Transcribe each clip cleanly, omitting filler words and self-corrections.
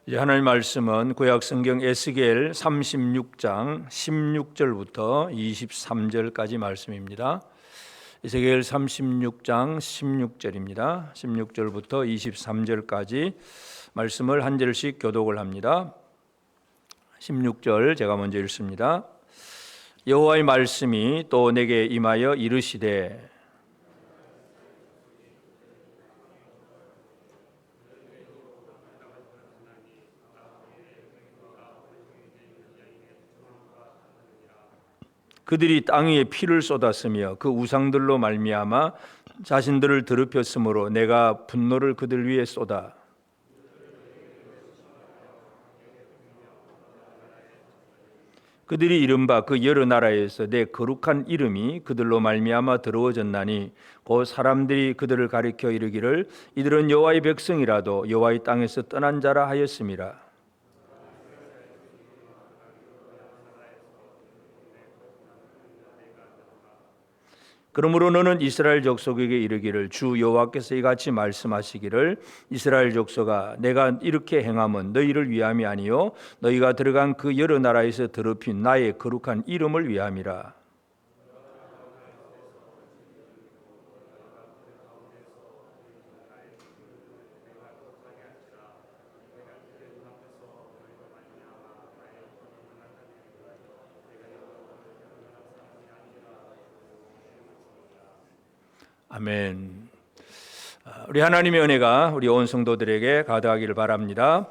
이제 하나님 말씀은 구약 성경 에스겔 36장 16절부터 23절까지 말씀입니다. 에스겔 36장 16절입니다. 16절부터 23절까지 말씀을 한 절씩 교독을 합니다. 16절 제가 먼저 읽습니다. 여호와의 말씀이 또 내게 임하여 이르시되 그들이 땅 위에 피를 쏟았으며 그 우상들로 말미암아 자신들을 더럽혔으므로 내가 분노를 그들 위에 쏟아 그들이 이른바 그 여러 나라에서 내 거룩한 이름이 그들로 말미암아 더러워졌나니 곧 사람들이 그들을 가리켜 이르기를 이들은 여호와의 백성이라도 여호와의 땅에서 떠난 자라 하였음이라. 그러므로 너는 이스라엘 족속에게 이르기를 주 여호와께서 이같이 말씀하시기를 이스라엘 족속아 내가 이렇게 행함은 너희를 위함이 아니요 너희가 들어간 그 여러 나라에서 더럽힌 나의 거룩한 이름을 위함이라. 아멘. 우리 하나님의 은혜가 우리 온 성도들에게 가득하기를 바랍니다.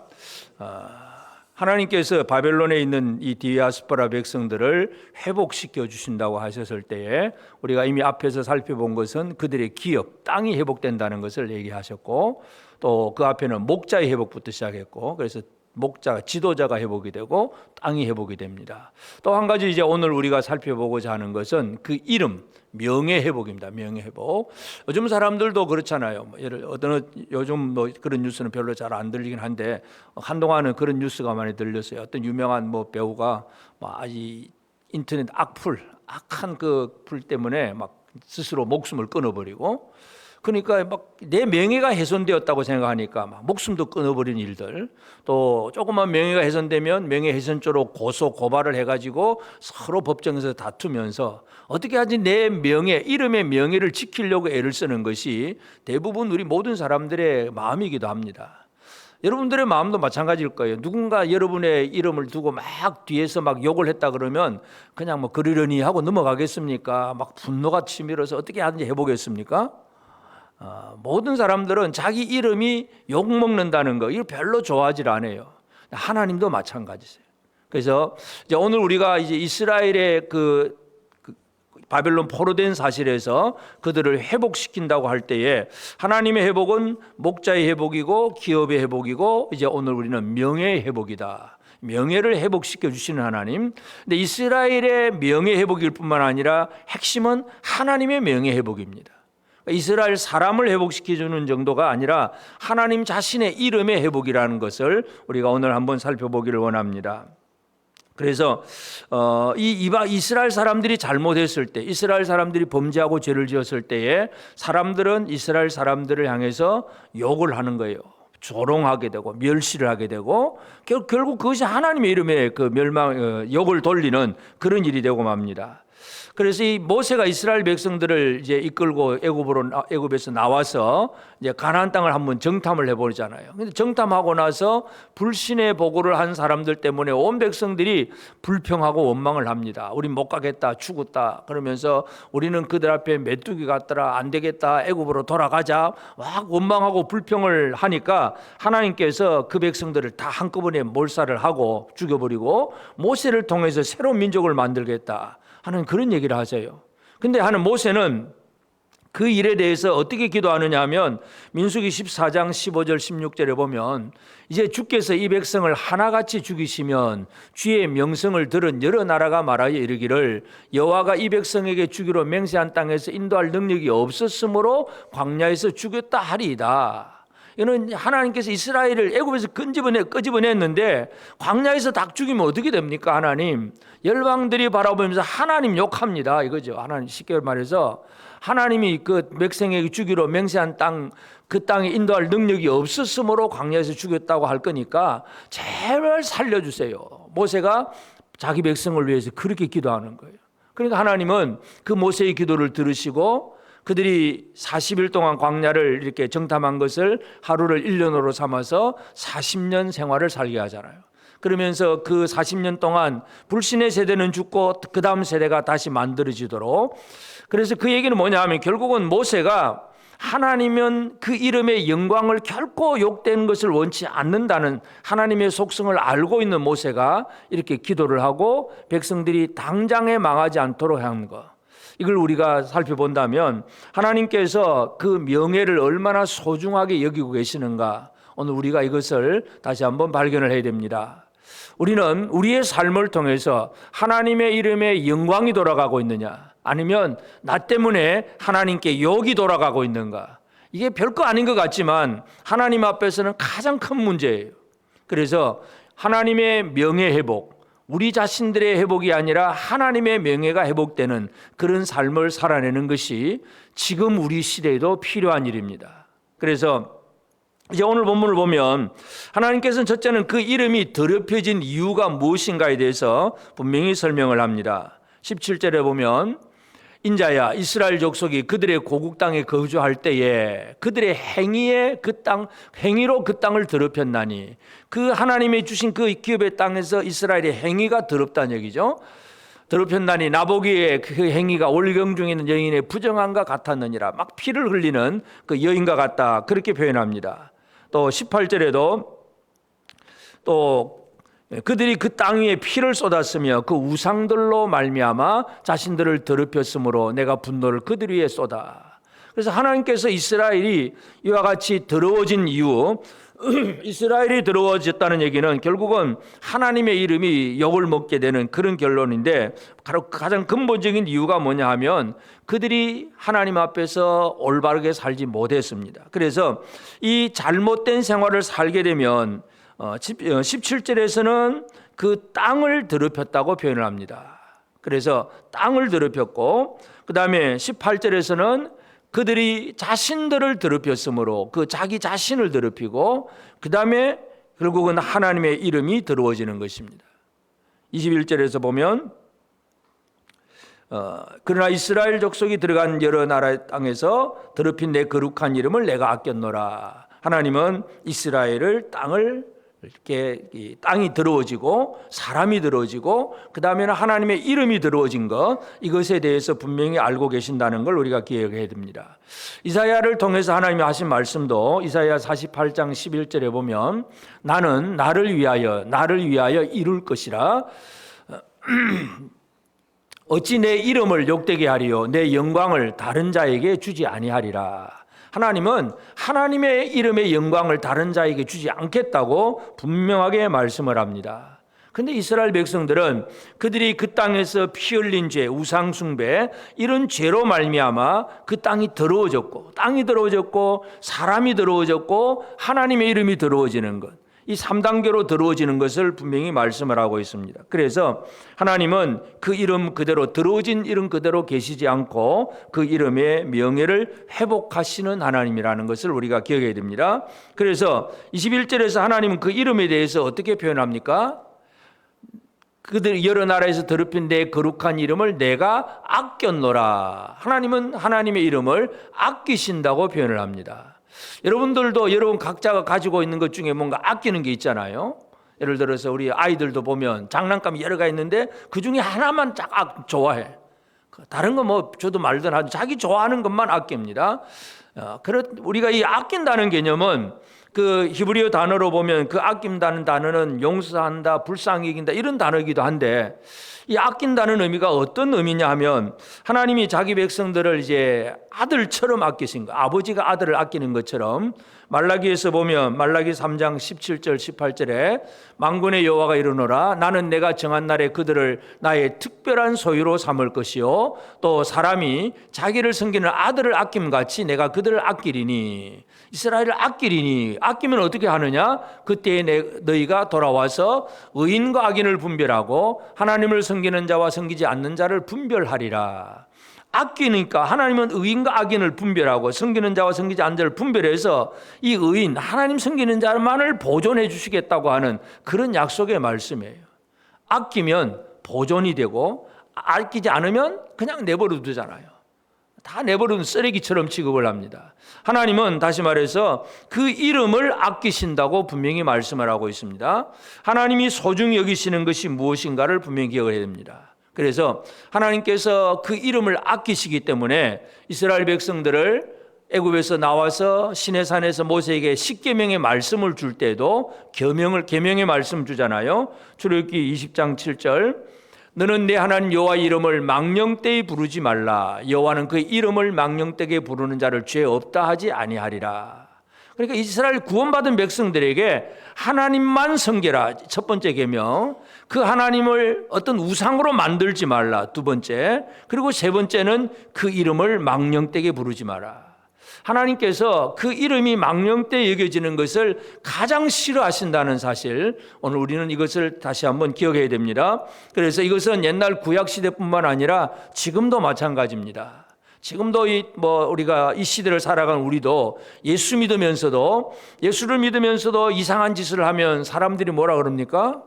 하나님께서 바벨론에 있는 이 디아스포라 백성들을 회복시켜 주신다고 하셨을 때에 우리가 이미 앞에서 살펴본 것은 그들의 기업, 땅이 회복된다는 것을 얘기하셨고 또 그 앞에는 목자의 회복부터 시작했고 그래서 목자가 지도자가 회복이 되고 땅이 회복이 됩니다. 또 한 가지 이제 오늘 우리가 살펴보고자 하는 것은 그 이름 명예 회복입니다. 명예 회복. 요즘 사람들도 그렇잖아요. 요즘 그런 뉴스는 별로 잘 안 들리긴 한데 한동안은 그런 뉴스가 많이 들렸어요. 어떤 유명한 배우가 아주 인터넷 악한 그 풀 때문에 막 스스로 목숨을 끊어버리고. 그러니까 막 내 명예가 훼손되었다고 생각하니까 막 목숨도 끊어버린 일들, 또 조금만 명예가 훼손되면 명예훼손죄로 고소 고발을 해가지고 서로 법정에서 다투면서 어떻게 하지 내 명예, 이름의 명예를 지키려고 애를 쓰는 것이 대부분 우리 모든 사람들의 마음이기도 합니다. 여러분들의 마음도 마찬가지일 거예요. 누군가 여러분의 이름을 두고 막 뒤에서 막 욕을 했다 그러면 그냥 그러려니 하고 넘어가겠습니까? 막 분노가 치밀어서 어떻게 하든지 해보겠습니까? 모든 사람들은 자기 이름이 욕먹는다는 거 이걸 별로 좋아하지 않아요. 하나님도 마찬가지세요. 그래서 이제 오늘 우리가 이제 이스라엘의 그 바벨론 포로된 사실에서 그들을 회복시킨다고 할 때에 하나님의 회복은 목자의 회복이고 기업의 회복이고 이제 오늘 우리는 명예의 회복이다. 명예를 회복시켜 주시는 하나님. 근데 이스라엘의 명예 회복일 뿐만 아니라 핵심은 하나님의 명예 회복입니다. 이스라엘 사람을 회복시켜주는 정도가 아니라 하나님 자신의 이름의 회복이라는 것을 우리가 오늘 한번 살펴보기를 원합니다. 그래서 이스라엘 사람들이 잘못했을 때, 이스라엘 사람들이 범죄하고 죄를 지었을 때에 사람들은 이스라엘 사람들을 향해서 욕을 하는 거예요. 조롱하게 되고 멸시를 하게 되고 결국 그것이 하나님의 이름에 그 욕을 돌리는 그런 일이 되고 맙니다. 그래서 이 모세가 이스라엘 백성들을 이제 이끌고 애굽에서 나와서 이제 가나안 땅을 한번 정탐을 해보잖아요. 근데 정탐하고 나서 불신의 보고를 한 사람들 때문에 온 백성들이 불평하고 원망을 합니다. 우린 못 가겠다, 죽었다. 그러면서 우리는 그들 앞에 메뚜기 같더라, 안 되겠다, 애굽으로 돌아가자. 막 원망하고 불평을 하니까 하나님께서 그 백성들을 다 한꺼번에 몰살을 하고 죽여버리고 모세를 통해서 새로운 민족을 만들겠다 하는 그런 얘기를 하세요. 근데 하는 모세는 그 일에 대해서 어떻게 기도하느냐 하면 민수기 14장 15절 16절에 보면 이제 주께서 이 백성을 하나같이 죽이시면 주의 명성을 들은 여러 나라가 말하여 이르기를 여호와가 이 백성에게 주기로 맹세한 땅에서 인도할 능력이 없었으므로 광야에서 죽였다 하리이다. 이는 하나님께서 이스라엘을 애굽에서 끄집어냈는데 광야에서 닭 죽이면 어떻게 됩니까? 하나님 열방들이 바라보면서 하나님 욕합니다 이거죠. 하나님 쉽게 말해서 하나님이 그 백성에게 주기로 맹세한 땅, 그 땅에 인도할 능력이 없었으므로 광야에서 죽였다고 할 거니까 제발 살려주세요. 모세가 자기 백성을 위해서 그렇게 기도하는 거예요. 그러니까 하나님은 그 모세의 기도를 들으시고 그들이 40일 동안 광야를 이렇게 정탐한 것을 하루를 1년으로 삼아서 40년 생활을 살게 하잖아요. 그러면서 그 40년 동안 불신의 세대는 죽고 그 다음 세대가 다시 만들어지도록, 그래서 그 얘기는 뭐냐 하면 결국은 모세가 하나님은 그 이름의 영광을 결코 욕되는 것을 원치 않는다는 하나님의 속성을 알고 있는 모세가 이렇게 기도를 하고 백성들이 당장에 망하지 않도록 하는 것, 이걸 우리가 살펴본다면 하나님께서 그 명예를 얼마나 소중하게 여기고 계시는가, 오늘 우리가 이것을 다시 한번 발견을 해야 됩니다. 우리는 우리의 삶을 통해서 하나님의 이름에 영광이 돌아가고 있느냐, 아니면 나 때문에 하나님께 욕이 돌아가고 있는가, 이게 별거 아닌 것 같지만 하나님 앞에서는 가장 큰 문제예요. 그래서 하나님의 명예 회복, 우리 자신들의 회복이 아니라 하나님의 명예가 회복되는 그런 삶을 살아내는 것이 지금 우리 시대에도 필요한 일입니다. 그래서 이제 오늘 본문을 보면 하나님께서는 첫째는 그 이름이 더럽혀진 이유가 무엇인가에 대해서 분명히 설명을 합니다. 17절에 보면 인자야 이스라엘 족속이 그들의 고국 땅에 거주할 때에 그들의 행위에 행위로 그 땅을 더럽혔나니, 그 하나님의 주신 그 기업의 땅에서 이스라엘의 행위가 더럽다는 얘기죠. 더럽혔나니 나보기에 그 행위가 올경 중에 있는 여인의 부정함과 같았느니라. 막 피를 흘리는 그 여인과 같다, 그렇게 표현합니다. 또 18절에도 또 그들이 그 땅 위에 피를 쏟았으며 그 우상들로 말미암아 자신들을 더럽혔으므로 내가 분노를 그들 위에 쏟아. 그래서 하나님께서 이스라엘이 이와 같이 더러워진 이유, 이스라엘이 더러워졌다는 얘기는 결국은 하나님의 이름이 욕을 먹게 되는 그런 결론인데, 가장 근본적인 이유가 뭐냐 하면 그들이 하나님 앞에서 올바르게 살지 못했습니다. 그래서 이 잘못된 생활을 살게 되면 17절에서는 그 땅을 더럽혔다고 표현을 합니다. 그래서 땅을 더럽혔고, 그 다음에 18절에서는 그들이 자신들을 더럽혔으므로 그 자기 자신을 더럽히고, 그 다음에 결국은 하나님의 이름이 더러워지는 것입니다. 21절에서 보면 그러나 이스라엘 족속이 들어간 여러 나라의 땅에서 더럽힌 내 거룩한 이름을 내가 아꼈노라. 하나님은 이스라엘을 이렇게 땅이 더러워지고 사람이 더러워지고 그 다음에는 하나님의 이름이 더러워진 것, 이것에 대해서 분명히 알고 계신다는 걸 우리가 기억해야 됩니다. 이사야를 통해서 하나님이 하신 말씀도 이사야 48장 11절에 보면 나는 나를 위하여 이룰 것이라 어찌 내 이름을 욕되게 하리요 내 영광을 다른 자에게 주지 아니하리라. 하나님은 하나님의 이름의 영광을 다른 자에게 주지 않겠다고 분명하게 말씀을 합니다. 그런데 이스라엘 백성들은 그들이 그 땅에서 피 흘린 죄, 우상 숭배, 이런 죄로 말미암아 그 땅이 더러워졌고 사람이 더러워졌고 하나님의 이름이 더러워지는 것, 이 3단계로 더러워지는 것을 분명히 말씀을 하고 있습니다. 그래서 하나님은 그 이름 그대로, 더러워진 이름 그대로 계시지 않고 그 이름의 명예를 회복하시는 하나님이라는 것을 우리가 기억해야 됩니다. 그래서 21절에서 하나님은 그 이름에 대해서 어떻게 표현합니까? 그들 여러 나라에서 더럽힌 내 거룩한 이름을 내가 아꼈노라. 하나님은 하나님의 이름을 아끼신다고 표현을 합니다. 여러분들도 여러분 각자가 가지고 있는 것 중에 뭔가 아끼는 게 있잖아요. 예를 들어서 우리 아이들도 보면 장난감이 여러 가 있는데 그 중에 하나만 딱 좋아해. 다른 거 뭐 저도 말든 하죠. 자기 좋아하는 것만 아낍니다. 우리가 이 아낀다는 개념은 그 히브리어 단어로 보면 그 아낀다는 단어는 용서한다, 불쌍히 여긴다 이런 단어이기도 한데, 이 아낀다는 의미가 어떤 의미냐 하면 하나님이 자기 백성들을 이제 아들처럼 아끼신 거, 아버지가 아들을 아끼는 것처럼, 말라기에서 보면 말라기 3장 17절 18절에 만군의 여호와가 이르노라 나는 내가 정한 날에 그들을 나의 특별한 소유로 삼을 것이요 또 사람이 자기를 섬기는 아들을 아낌같이 내가 그들을 아끼리니, 이스라엘을 아끼리니, 아끼면 어떻게 하느냐? 그때에 너희가 돌아와서 의인과 악인을 분별하고 하나님을 섬기는 자와 섬기지 않는 자를 분별하리라. 아끼니까 하나님은 의인과 악인을 분별하고 섬기는 자와 섬기지 않는 자를 분별해서 이 의인, 하나님 섬기는 자만을 보존해 주시겠다고 하는 그런 약속의 말씀이에요. 아끼면 보존이 되고 아끼지 않으면 그냥 내버려 두잖아요. 다 내버려둔 쓰레기처럼 취급을 합니다. 하나님은 다시 말해서 그 이름을 아끼신다고 분명히 말씀을 하고 있습니다. 하나님이 소중히 여기시는 것이 무엇인가를 분명히 기억을 해야 됩니다. 그래서 하나님께서 그 이름을 아끼시기 때문에 이스라엘 백성들을 애굽에서 나와서 시내산에서 모세에게 십계명의 말씀을 줄 때도 계명의 말씀 주잖아요. 출애굽기 20장 7절 너는 내 하나님 여호와 이름을 망령되이 부르지 말라. 여호와는 그 이름을 망령되게 부르는 자를 죄 없다 하지 아니하리라. 그러니까 이스라엘 구원받은 백성들에게 하나님만 섬겨라. 첫 번째 계명. 그 하나님을 어떤 우상으로 만들지 말라. 두 번째. 그리고 세 번째는 그 이름을 망령되게 부르지 마라. 하나님께서 그 이름이 망령되이 여겨지는 것을 가장 싫어하신다는 사실, 오늘 우리는 이것을 다시 한번 기억해야 됩니다. 그래서 이것은 옛날 구약 시대뿐만 아니라 지금도 마찬가지입니다. 지금도 우리가 이 시대를 살아가는 우리도 예수를 믿으면서도 이상한 짓을 하면 사람들이 뭐라 그럽니까?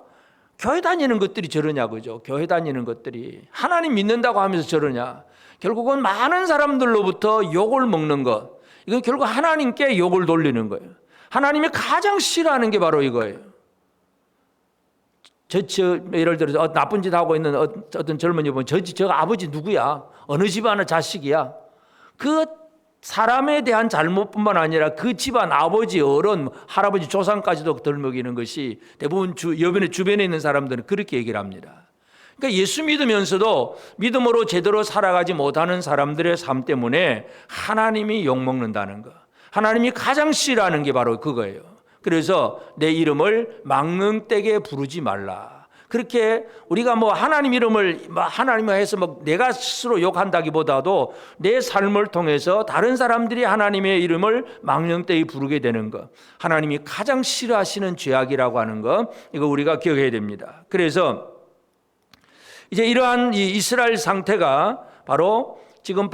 교회 다니는 것들이 저러냐, 그죠? 교회 다니는 것들이 하나님 믿는다고 하면서 저러냐? 결국은 많은 사람들로부터 욕을 먹는 것, 이건 결국 하나님께 욕을 돌리는 거예요. 하나님이 가장 싫어하는 게 바로 이거예요. 예를 들어서 나쁜 짓 하고 있는 어떤 젊은이 보면 저 아버지 누구야? 어느 집안의 자식이야? 그 사람에 대한 잘못뿐만 아니라 그 집안 아버지, 어른, 할아버지, 조상까지도 덜먹이는 것이 대부분 주변에 있는 사람들은 그렇게 얘기를 합니다. 그러니까 예수 믿으면서도 믿음으로 제대로 살아가지 못하는 사람들의 삶 때문에 하나님이 욕먹는다는 거. 하나님이 가장 싫어하는 게 바로 그거예요. 그래서 내 이름을 망령되게 부르지 말라. 그렇게 우리가 하나님 이름을 하나님을 해서 내가 스스로 욕한다기보다도 내 삶을 통해서 다른 사람들이 하나님의 이름을 망령되이 부르게 되는 것. 하나님이 가장 싫어하시는 죄악이라고 하는 것. 이거 우리가 기억해야 됩니다. 그래서 이제 이러한 이 이스라엘 상태가 바로 지금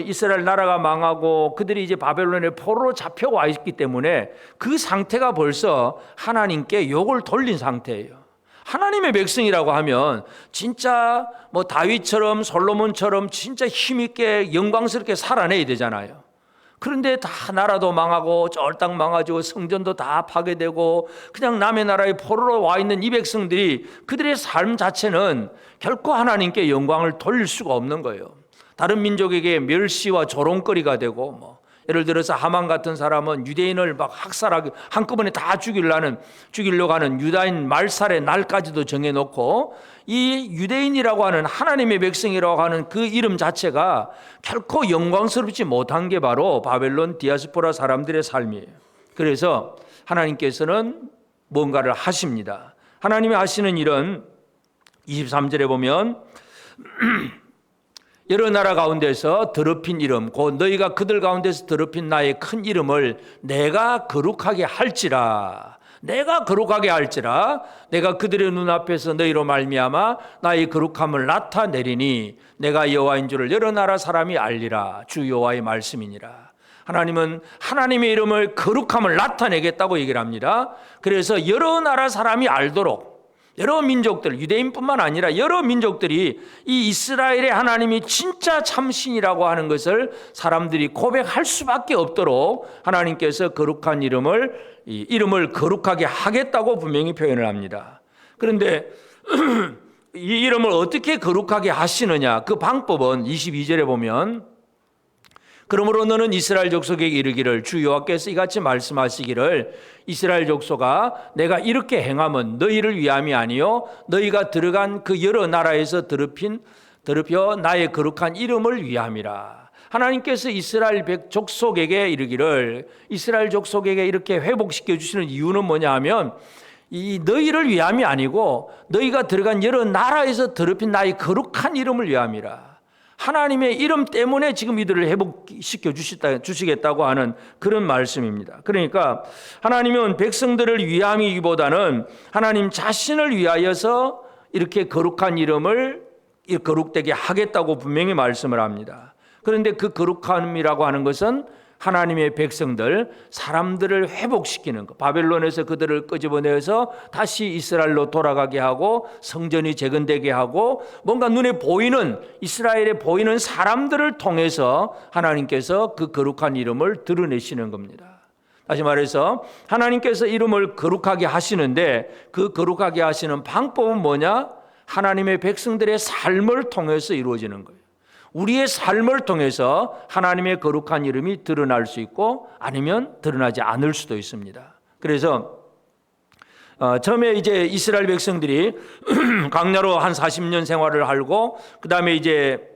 이스라엘 나라가 망하고 그들이 이제 바벨론의 포로로 잡혀와 있기 때문에 그 상태가 벌써 하나님께 욕을 돌린 상태예요. 하나님의 백성이라고 하면 진짜 다윗처럼 솔로몬처럼 진짜 힘있게 영광스럽게 살아내야 되잖아요. 그런데 다 나라도 망하고 쫄딱 망가지고 성전도 다 파괴되고 그냥 남의 나라에 포로로 와 있는 이 백성들이 그들의 삶 자체는 결코 하나님께 영광을 돌릴 수가 없는 거예요. 다른 민족에게 멸시와 조롱거리가 되고 예를 들어서 하만 같은 사람은 유대인을 학살하기 한꺼번에 다 죽이려고 하는 유다인 말살의 날까지도 정해놓고 이 유대인이라고 하는 하나님의 백성이라고 하는 그 이름 자체가 결코 영광스럽지 못한 게 바로 바벨론 디아스포라 사람들의 삶이에요. 그래서 하나님께서는 뭔가를 하십니다. 하나님이 하시는 일은 23절에 보면 여러 나라 가운데서 더럽힌 이름 곧 너희가 그들 가운데서 더럽힌 나의 큰 이름을 내가 거룩하게 할지라 내가 그들의 눈앞에서 너희로 말미암아 나의 거룩함을 나타내리니 내가 여호와인 줄을 여러 나라 사람이 알리라. 주 여호와의 말씀이니라. 하나님은 하나님의 이름을 거룩함을 나타내겠다고 얘기를 합니다. 그래서 여러 나라 사람이 알도록 여러 민족들, 유대인뿐만 아니라 여러 민족들이 이 이스라엘의 하나님이 진짜 참신이라고 하는 것을 사람들이 고백할 수밖에 없도록 하나님께서 거룩한 이름을 거룩하게 하겠다고 분명히 표현을 합니다. 그런데 이 이름을 어떻게 거룩하게 하시느냐, 그 방법은 22절에 보면 그러므로 너는 이스라엘 족속에게 이르기를 주 여호와께서 이같이 말씀하시기를 이스라엘 족속아 내가 이렇게 행함은 너희를 위함이 아니요 너희가 들어간 그 여러 나라에서 더럽혀 나의 거룩한 이름을 위함이라. 하나님께서 이스라엘 족속에게 이르기를 이스라엘 족속에게 이렇게 회복시켜 주시는 이유는 뭐냐 하면 이 너희를 위함이 아니고 너희가 들어간 여러 나라에서 더럽힌 나의 거룩한 이름을 위함이라. 하나님의 이름 때문에 지금 이들을 회복시켜 주시겠다고 하는 그런 말씀입니다. 그러니까 하나님은 백성들을 위함이기보다는 하나님 자신을 위하여서 이렇게 거룩한 이름을 거룩되게 하겠다고 분명히 말씀을 합니다. 그런데 그 거룩함이라고 하는 것은 하나님의 백성들, 사람들을 회복시키는 것, 바벨론에서 그들을 끄집어내서 다시 이스라엘로 돌아가게 하고 성전이 재건되게 하고 뭔가 눈에 보이는, 이스라엘에 보이는 사람들을 통해서 하나님께서 그 거룩한 이름을 드러내시는 겁니다. 다시 말해서 하나님께서 이름을 거룩하게 하시는데 그 거룩하게 하시는 방법은 뭐냐? 하나님의 백성들의 삶을 통해서 이루어지는 거예요. 우리의 삶을 통해서 하나님의 거룩한 이름이 드러날 수 있고 아니면 드러나지 않을 수도 있습니다. 그래서 처음에 이제 이스라엘 백성들이 광야로 한 40년 생활을 하고 그 다음에 이제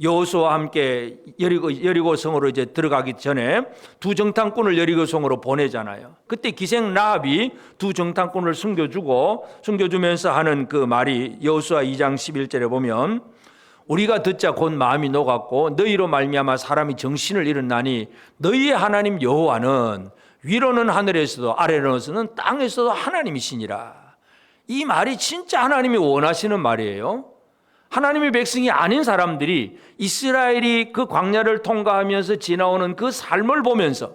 여호수아와 함께 여리고성으로 이제 들어가기 전에 두 정탐꾼을 여리고성으로 보내잖아요. 그때 기생 라합이 두 정탐꾼을 숨겨주면서 하는 그 말이 여호수아 2장 11절에 보면 우리가 듣자 곧 마음이 녹았고 너희로 말미암아 사람이 정신을 잃었나니 너희의 하나님 여호와는 위로는 하늘에서도 아래로는 땅에서도 하나님이시니라. 이 말이 진짜 하나님이 원하시는 말이에요. 하나님의 백성이 아닌 사람들이 이스라엘이 그 광야를 통과하면서 지나오는 그 삶을 보면서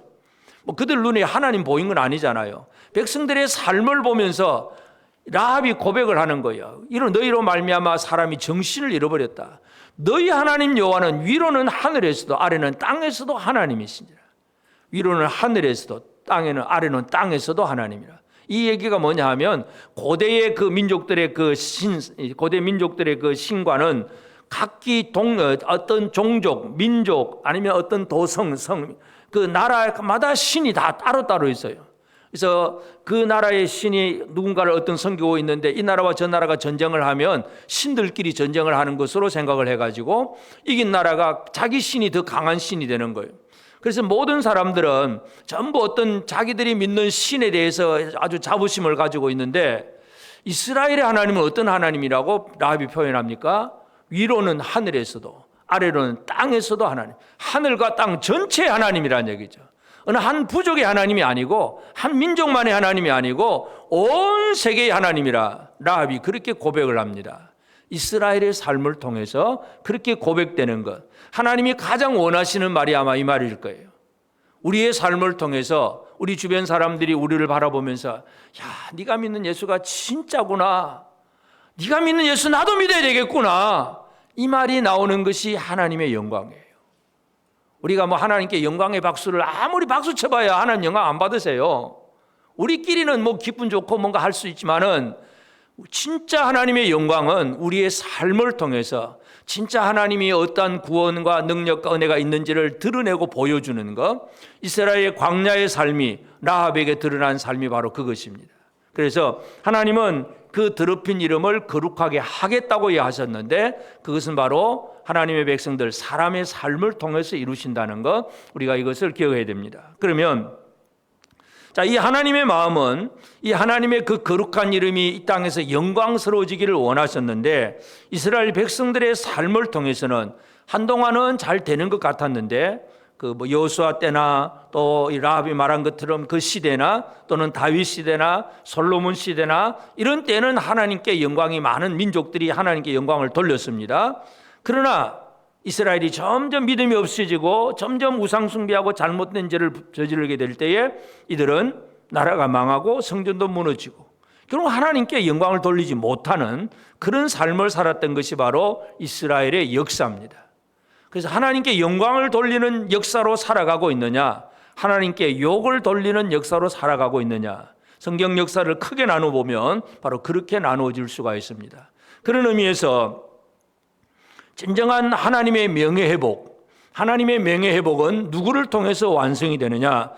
그들 눈에 하나님 보인 건 아니잖아요. 백성들의 삶을 보면서 라합이 고백을 하는 거예요. 이런 너희로 말미암아 사람이 정신을 잃어버렸다. 너희 하나님 여호와는 위로는 하늘에서도 아래는 땅에서도 하나님이시니라. 위로는 하늘에서도 아래는 땅에서도 하나님이라. 이 얘기가 뭐냐 하면 고대 민족들의 그 신과는 각기 어떤 종족, 민족 아니면 어떤 도성, 그 나라마다 신이 다 따로따로 있어요. 그래서 그 나라의 신이 누군가를 어떤 섬기고 있는데 이 나라와 저 나라가 전쟁을 하면 신들끼리 전쟁을 하는 것으로 생각을 해가지고 이긴 나라가 자기 신이 더 강한 신이 되는 거예요. 그래서 모든 사람들은 전부 어떤 자기들이 믿는 신에 대해서 아주 자부심을 가지고 있는데 이스라엘의 하나님은 어떤 하나님이라고 라합이 표현합니까? 위로는 하늘에서도 아래로는 땅에서도 하나님, 하늘과 땅 전체의 하나님이라는 얘기죠. 어느 한 부족의 하나님이 아니고 한 민족만의 하나님이 아니고 온 세계의 하나님이라 라합이 그렇게 고백을 합니다. 이스라엘의 삶을 통해서 그렇게 고백되는 것, 하나님이 가장 원하시는 말이 아마 이 말일 거예요. 우리의 삶을 통해서 우리 주변 사람들이 우리를 바라보면서 야, 네가 믿는 예수가 진짜구나, 네가 믿는 예수 나도 믿어야 되겠구나, 이 말이 나오는 것이 하나님의 영광이에요. 우리가 하나님께 영광의 박수를 아무리 박수 쳐봐야 하나님 영광 안 받으세요. 우리끼리는 기분 좋고 뭔가 할 수 있지만은 진짜 하나님의 영광은 우리의 삶을 통해서 진짜 하나님이 어떠한 구원과 능력과 은혜가 있는지를 드러내고 보여주는 것, 이스라엘의 광야의 삶이 라합에게 드러난 삶이 바로 그것입니다. 그래서 하나님은 그 더럽힌 이름을 거룩하게 하겠다고 하셨는데 그것은 바로 하나님의 백성들, 사람의 삶을 통해서 이루신다는 것, 우리가 이것을 기억해야 됩니다. 그러면 이 하나님의 마음은 이 하나님의 그 거룩한 이름이 이 땅에서 영광스러워지기를 원하셨는데 이스라엘 백성들의 삶을 통해서는 한동안은 잘 되는 것 같았는데 여호수아 때나 또 라합이 말한 것처럼 그 시대나 또는 다윗 시대나 솔로몬 시대나 이런 때는 하나님께 영광이 많은 민족들이 하나님께 영광을 돌렸습니다. 그러나 이스라엘이 점점 믿음이 없어지고 점점 우상 숭배하고 잘못된 죄를 저지르게 될 때에 이들은 나라가 망하고 성전도 무너지고 결국 하나님께 영광을 돌리지 못하는 그런 삶을 살았던 것이 바로 이스라엘의 역사입니다. 그래서 하나님께 영광을 돌리는 역사로 살아가고 있느냐, 하나님께 욕을 돌리는 역사로 살아가고 있느냐, 성경 역사를 크게 나눠보면 바로 그렇게 나누어질 수가 있습니다. 그런 의미에서 진정한 하나님의 명예회복, 하나님의 명예회복은 누구를 통해서 완성이 되느냐?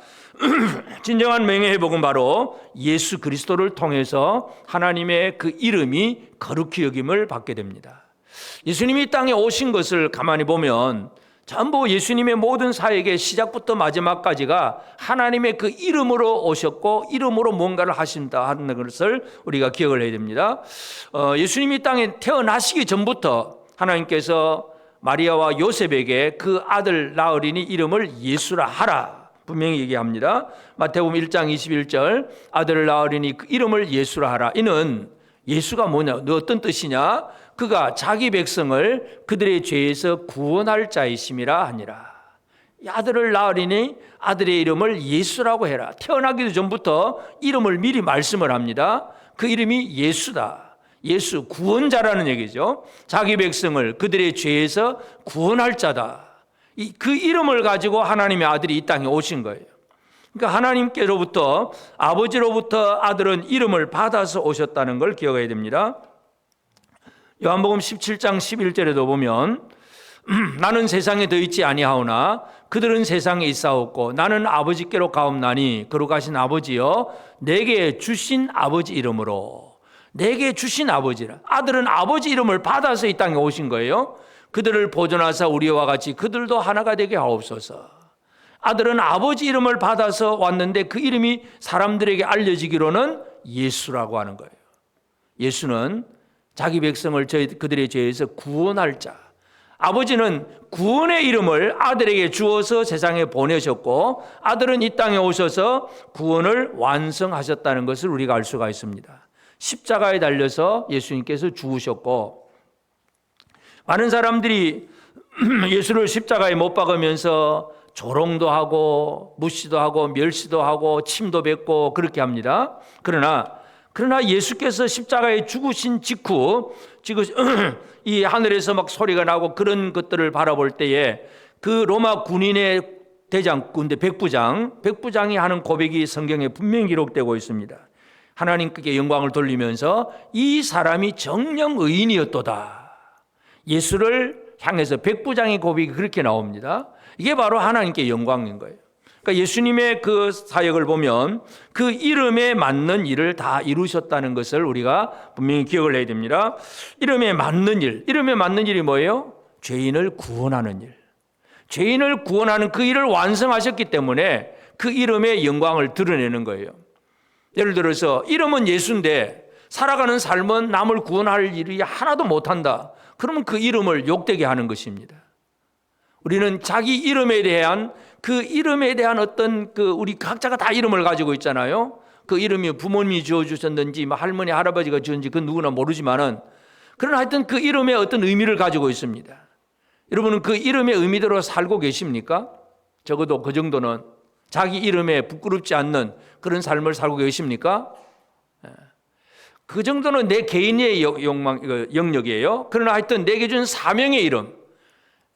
진정한 명예회복은 바로 예수 그리스도를 통해서 하나님의 그 이름이 거룩히 여김을 받게 됩니다. 예수님이 이 땅에 오신 것을 가만히 보면 전부 예수님의 모든 사역의 시작부터 마지막까지가 하나님의 그 이름으로 오셨고 이름으로 뭔가를 하신다 하는 것을 우리가 기억을 해야 됩니다. 예수님이 이 땅에 태어나시기 전부터 하나님께서 마리아와 요셉에게 그 아들 낳으리니 이름을 예수라 하라 분명히 얘기합니다. 마태복음 1장 21절 아들을 낳으리니 그 이름을 예수라 하라. 이는 예수가 뭐냐? 너 어떤 뜻이냐? 그가 자기 백성을 그들의 죄에서 구원할 자이심이라 하니라. 이 아들을 낳으리니 아들의 이름을 예수라고 해라. 태어나기도 전부터 이름을 미리 말씀을 합니다. 그 이름이 예수다. 예수, 구원자라는 얘기죠. 자기 백성을 그들의 죄에서 구원할 자다. 그 이름을 가지고 하나님의 아들이 이 땅에 오신 거예요. 그러니까 하나님께로부터, 아버지로부터 아들은 이름을 받아서 오셨다는 걸 기억해야 됩니다. 요한복음 17장 11절에도 보면 나는 세상에 더 있지 아니하오나 그들은 세상에 있사옵고 나는 아버지께로 가옵나니 거룩하신 아버지여 내게 주신 아버지 이름으로. 내게 주신 아버지라. 아들은 아버지 이름을 받아서 이 땅에 오신 거예요. 그들을 보존하사 우리와 같이 그들도 하나가 되게 하옵소서. 아들은 아버지 이름을 받아서 왔는데 그 이름이 사람들에게 알려지기로는 예수라고 하는 거예요. 예수는 자기 백성을 그들의 죄에서 구원할 자. 아버지는 구원의 이름을 아들에게 주어서 세상에 보내셨고 아들은 이 땅에 오셔서 구원을 완성하셨다는 것을 우리가 알 수가 있습니다. 십자가에 달려서 예수님께서 죽으셨고 많은 사람들이 예수를 십자가에 못 박으면서 조롱도 하고 무시도 하고 멸시도 하고 침도 뱉고 그렇게 합니다. 그러나 예수께서 십자가에 죽으신 직후 지금 이 하늘에서 막 소리가 나고 그런 것들을 바라볼 때에 그 로마 군인의 대장 군대 백부장이 하는 고백이 성경에 분명히 기록되고 있습니다. 하나님께 영광을 돌리면서 이 사람이 정령 의인이었도다. 예수를 향해서 백부장의 고백이 그렇게 나옵니다. 이게 바로 하나님께 영광인 거예요. 그러니까 예수님의 그 사역을 보면 그 이름에 맞는 일을 다 이루셨다는 것을 우리가 분명히 기억을 해야 됩니다. 이름에 맞는 일이 뭐예요? 죄인을 구원하는 일. 죄인을 구원하는 그 일을 완성하셨기 때문에 그 이름의 영광을 드러내는 거예요. 예를 들어서 이름은 예수인데 살아가는 삶은 남을 구원할 일이 하나도 못한다. 그러면 그 이름을 욕되게 하는 것입니다. 우리는 자기 이름에 대한 어떤 우리 각자가 다 이름을 가지고 있잖아요. 그 이름이 부모님이 지어주셨는지 할머니 할아버지가 지었는지 그건 누구나 모르지만은 그러나 하여튼 그 이름에 어떤 의미를 가지고 있습니다. 여러분은 그 이름의 의미대로 살고 계십니까? 적어도 그 정도는 자기 이름에 부끄럽지 않는 그런 삶을 살고 계십니까? 그 정도는 내 개인의 영역이에요. 그러나 하여튼 내게 준 사명의 이름.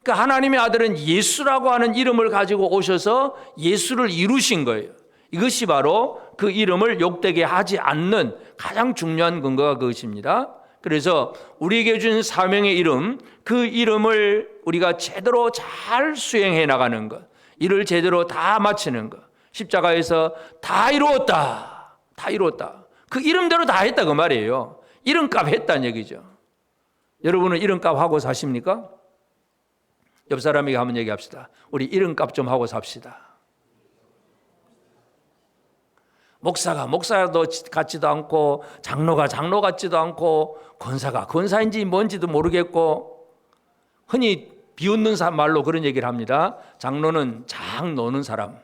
그러니까 하나님의 아들은 예수라고 하는 이름을 가지고 오셔서 예수를 이루신 거예요. 이것이 바로 그 이름을 욕되게 하지 않는 가장 중요한 근거가 그것입니다. 그래서 우리에게 준 사명의 이름, 그 이름을 우리가 제대로 잘 수행해 나가는 것, 일을 제대로 다 마치는 것. 십자가에서 다 이루었다. 그 이름대로 다 했다 그 말이에요. 이름값 했다는 얘기죠. 여러분은 이름값 하고 사십니까? 옆 사람에게 한번 얘기합시다. 우리 이름값 좀 하고 삽시다. 목사가 목사도 같지도 않고 장로가 장로 같지도 않고 권사가 권사인지 뭔지도 모르겠고 흔히 비웃는 말로 그런 얘기를 합니다. 장로는 장 노는 사람,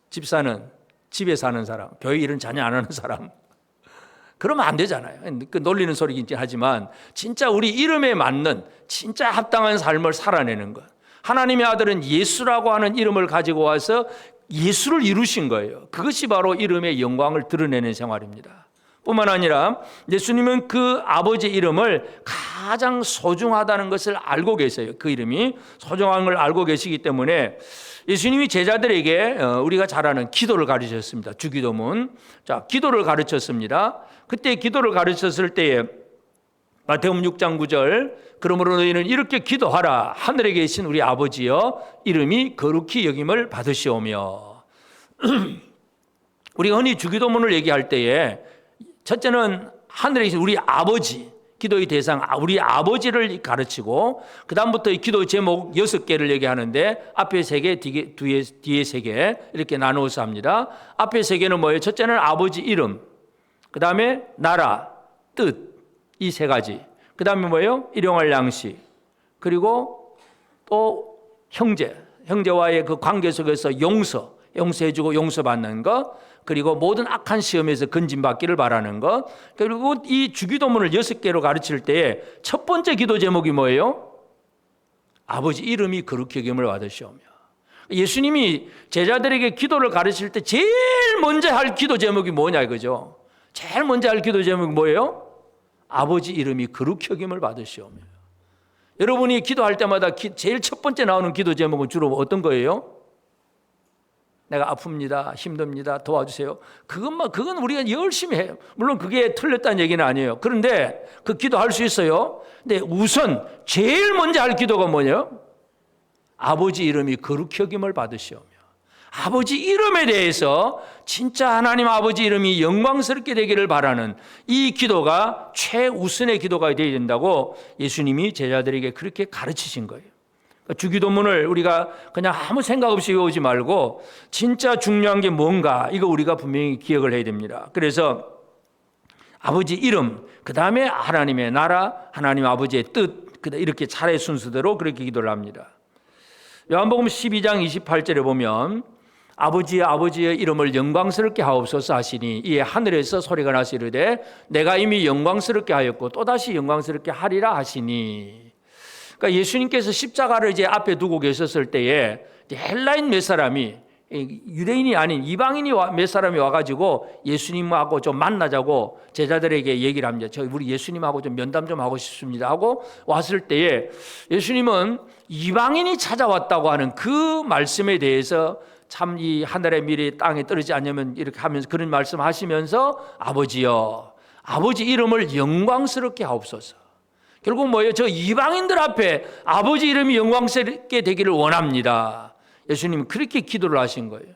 집사는 집에 사는 사람, 교회 일은 전혀 안 하는 사람. 그러면 안 되잖아요. 그 놀리는 소리긴 하지만 진짜 우리 이름에 맞는 진짜 합당한 삶을 살아내는 것. 하나님의 아들은 예수라고 하는 이름을 가지고 와서 예수를 이루신 거예요. 그것이 바로 이름의 영광을 드러내는 생활입니다. 뿐만 아니라 예수님은 그 아버지 이름을 가장 소중하다는 것을 알고 계세요. 그 이름이 소중한 걸 알고 계시기 때문에 예수님이 제자들에게 우리가 잘 아는 기도를 가르쳤습니다. 주기도문. 자, 기도를 가르쳤습니다. 그때 기도를 가르쳤을 때에 마태복음 6장 9절 그러므로 너희는 이렇게 기도하라. 하늘에 계신 우리 아버지여 이름이 거룩히 여김을 받으시오며. 우리가 흔히 주기도문을 얘기할 때에 첫째는 하늘에 계신 우리 아버지, 기도의 대상 우리 아버지를 가르치고 그 다음부터 이 기도 제목 6개를 얘기하는데 앞에 3개, 뒤에 3개 이렇게 나누어서 합니다. 앞에 3개는 뭐예요? 첫째는 아버지 이름, 그 다음에 나라, 뜻, 이 3가지. 그 다음에 뭐예요? 일용할 양식, 그리고 또 형제와의 그 관계 속에서 용서해주고 용서받는 것, 그리고 모든 악한 시험에서 건진받기를 바라는 것. 그리고 이 주기도문을 6개로 가르칠 때에 첫 번째 기도 제목이 뭐예요? 아버지 이름이 거룩히 여김을 받으시오며. 예수님이 제자들에게 기도를 가르칠 때 제일 먼저 할 기도 제목이 뭐냐 이거죠. 제일 먼저 할 기도 제목이 뭐예요? 아버지 이름이 거룩히 여김을 받으시오며. 여러분이 기도할 때마다 제일 첫 번째 나오는 기도 제목은 주로 어떤 거예요? 내가 아픕니다. 힘듭니다. 도와주세요. 그건 우리가 열심히 해요. 물론 그게 틀렸다는 얘기는 아니에요. 그런데 그 기도할 수 있어요. 근데 우선 제일 먼저 할 기도가 뭐예요? 아버지 이름이 거룩히 여김을 받으시오며. 아버지 이름에 대해서 진짜 하나님 아버지 이름이 영광스럽게 되기를 바라는 이 기도가 최우선의 기도가 되어야 된다고 예수님이 제자들에게 그렇게 가르치신 거예요. 주기도문을 우리가 그냥 아무 생각 없이 외우지 말고 진짜 중요한 게 뭔가 이거 우리가 분명히 기억을 해야 됩니다. 그래서 아버지 이름, 그 다음에 하나님의 나라, 하나님 아버지의 뜻, 이렇게 차례 순서대로 그렇게 기도를 합니다. 요한복음 12장 28절에 보면 아버지의 이름을 영광스럽게 하옵소서 하시니 이에 하늘에서 소리가 나서 이르되 내가 이미 영광스럽게 하였고 또다시 영광스럽게 하리라 하시니. 그러니까 예수님께서 십자가를 이제 앞에 두고 계셨을 때에 헬라인 몇 사람이 유대인이 아닌 이방인이 몇 사람이 와가지고 예수님하고 좀 만나자고 제자들에게 얘기를 합니다. 저 우리 예수님하고 좀 면담 좀 하고 싶습니다 하고 왔을 때에 예수님은 이방인이 찾아왔다고 하는 그 말씀에 대해서 참 이 하늘의 미래 땅에 떨어지지 않으면 이렇게 하면서 그런 말씀하시면서 아버지여 아버지 이름을 영광스럽게 하옵소서. 결국 뭐예요? 저 이방인들 앞에 아버지 이름이 영광스럽게 되기를 원합니다. 예수님은 그렇게 기도를 하신 거예요.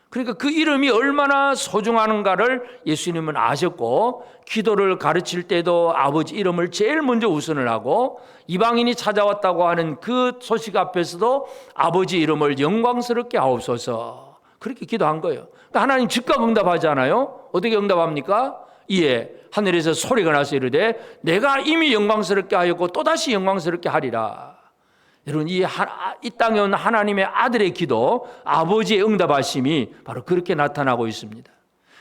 그러니까 그 이름이 얼마나 소중한가를 예수님은 아셨고 기도를 가르칠 때도 아버지 이름을 제일 먼저 우선을 하고 이방인이 찾아왔다고 하는 그 소식 앞에서도 아버지 이름을 영광스럽게 하옵소서 그렇게 기도한 거예요. 그러니까 하나님 즉각 응답하잖아요. 어떻게 응답합니까? 이에 하늘에서 소리가 나서 이르되 내가 이미 영광스럽게 하였고 또다시 영광스럽게 하리라. 여러분 이 땅에 온 하나님의 아들의 기도 아버지의 응답하심이 바로 그렇게 나타나고 있습니다.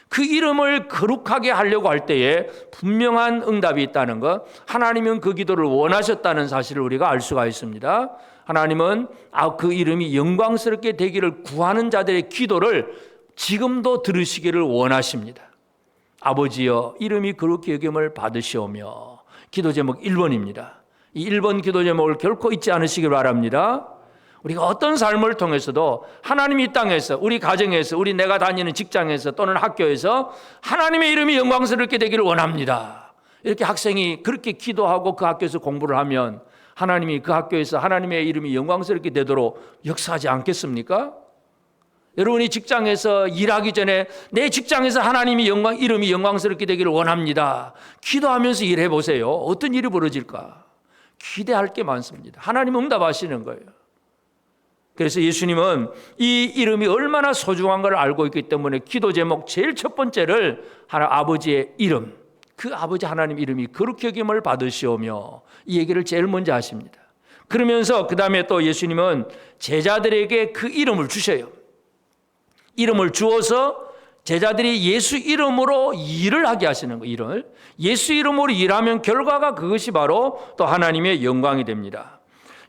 그 이름을 거룩하게 하려고 할 때에 분명한 응답이 있다는 것, 하나님은 그 기도를 원하셨다는 사실을 우리가 알 수가 있습니다. 하나님은 그 이름이 영광스럽게 되기를 구하는 자들의 기도를 지금도 들으시기를 원하십니다. 아버지여 이름이 거룩히 여김을 받으시오며. 기도 제목 1번입니다. 이 1번 기도 제목을 결코 잊지 않으시길 바랍니다. 우리가 어떤 삶을 통해서도 하나님이 이 땅에서 우리 가정에서 우리 내가 다니는 직장에서 또는 학교에서 하나님의 이름이 영광스럽게 되기를 원합니다. 이렇게 학생이 그렇게 기도하고 그 학교에서 공부를 하면 하나님이 그 학교에서 하나님의 이름이 영광스럽게 되도록 역사하지 않겠습니까? 여러분이 직장에서 일하기 전에 내 직장에서 하나님이 이름이 영광스럽게 되기를 원합니다. 기도하면서 일해 보세요. 어떤 일이 벌어질까? 기대할 게 많습니다. 하나님 응답하시는 거예요. 그래서 예수님은 이 이름이 얼마나 소중한 걸 알고 있기 때문에 기도 제목 제일 첫 번째를 아버지의 이름, 그 아버지 하나님 이름이 거룩히 여김을 받으시오며 이 얘기를 제일 먼저 하십니다. 그러면서 그 다음에 또 예수님은 제자들에게 그 이름을 주셔요. 이름을 주어서 제자들이 예수 이름으로 일을 하게 하시는 거예요. 일을. 예수 이름으로 일하면 결과가 그것이 바로 또 하나님의 영광이 됩니다.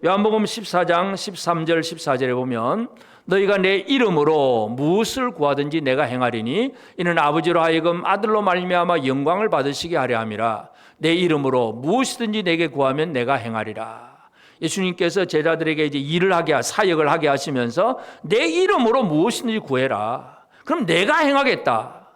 요한복음 14장 13절 14절에 보면 너희가 내 이름으로 무엇을 구하든지 내가 행하리니 이는 아버지로 하여금 아들로 말미암아 영광을 받으시게 하려 함이라. 내 이름으로 무엇이든지 내게 구하면 내가 행하리라. 예수님께서 제자들에게 이제 일을 하게 사역을 하게 하시면서 내 이름으로 무엇이든지 구해라. 그럼 내가 행하겠다.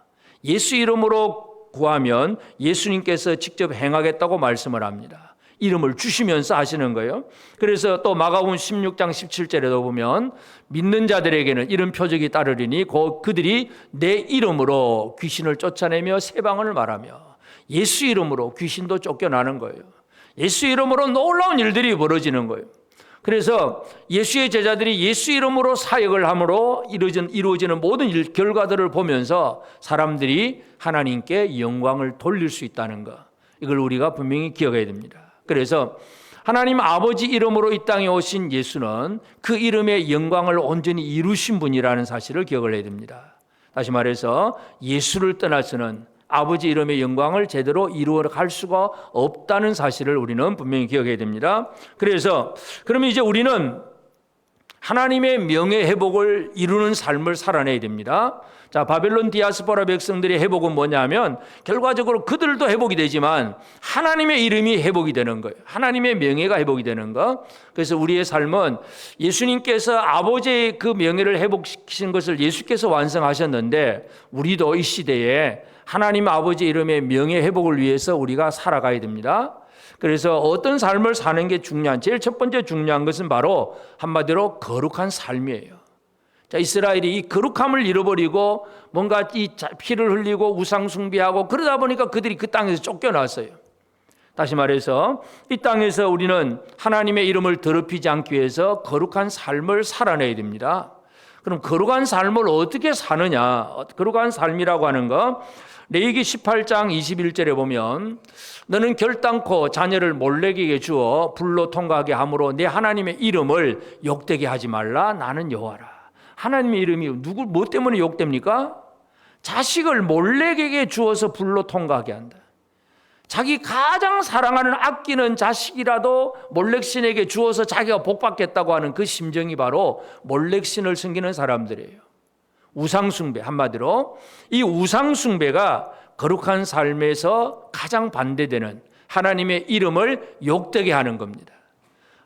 예수 이름으로 구하면 예수님께서 직접 행하겠다고 말씀을 합니다. 이름을 주시면서 하시는 거예요. 그래서 또 마가복음 16장 17절에도 보면 믿는 자들에게는 이런 표적이 따르리니 그들이 내 이름으로 귀신을 쫓아내며 세방언을 말하며. 예수 이름으로 귀신도 쫓겨나는 거예요. 예수 이름으로 놀라운 일들이 벌어지는 거예요. 그래서 예수의 제자들이 예수 이름으로 사역을 함으로 이루어지는 모든 결과들을 보면서 사람들이 하나님께 영광을 돌릴 수 있다는 것, 이걸 우리가 분명히 기억해야 됩니다. 그래서 하나님 아버지 이름으로 이 땅에 오신 예수는 그 이름의 영광을 온전히 이루신 분이라는 사실을 기억을 해야 됩니다. 다시 말해서 예수를 떠나서는 아버지 이름의 영광을 제대로 이루어갈 수가 없다는 사실을 우리는 분명히 기억해야 됩니다. 그래서 그러면 이제 우리는 하나님의 명예 회복을 이루는 삶을 살아내야 됩니다. 자, 바벨론 디아스포라 백성들의 회복은 뭐냐면 결과적으로 그들도 회복이 되지만 하나님의 이름이 회복이 되는 거예요. 하나님의 명예가 회복이 되는 거. 그래서 우리의 삶은 예수님께서 아버지의 그 명예를 회복시키신 것을 예수께서 완성하셨는데 우리도 이 시대에 하나님 아버지 이름의 명예 회복을 위해서 우리가 살아가야 됩니다. 그래서 어떤 삶을 사는 게 제일 첫 번째 중요한 것은 바로 한마디로 거룩한 삶이에요. 자, 이스라엘이 이 거룩함을 잃어버리고 뭔가 이 피를 흘리고 우상 숭배하고 그러다 보니까 그들이 그 땅에서 쫓겨났어요. 다시 말해서 이 땅에서 우리는 하나님의 이름을 더럽히지 않기 위해서 거룩한 삶을 살아내야 됩니다. 그럼 거룩한 삶을 어떻게 사느냐? 거룩한 삶이라고 하는 거 레위기 18장 21절에 보면 너는 결단코 자녀를 몰렉에게 주어 불로 통과하게 함으로 내 하나님의 이름을 욕되게 하지 말라. 나는 여호와라. 하나님의 이름이 뭐 때문에 욕됩니까? 자식을 몰렉에게 주어서 불로 통과하게 한다. 자기 가장 사랑하는 아끼는 자식이라도 몰렉신에게 주어서 자기가 복받겠다고 하는 그 심정이 바로 몰렉신을 섬기는 사람들이에요. 우상숭배, 한마디로 이 우상숭배가 거룩한 삶에서 가장 반대되는 하나님의 이름을 욕되게 하는 겁니다.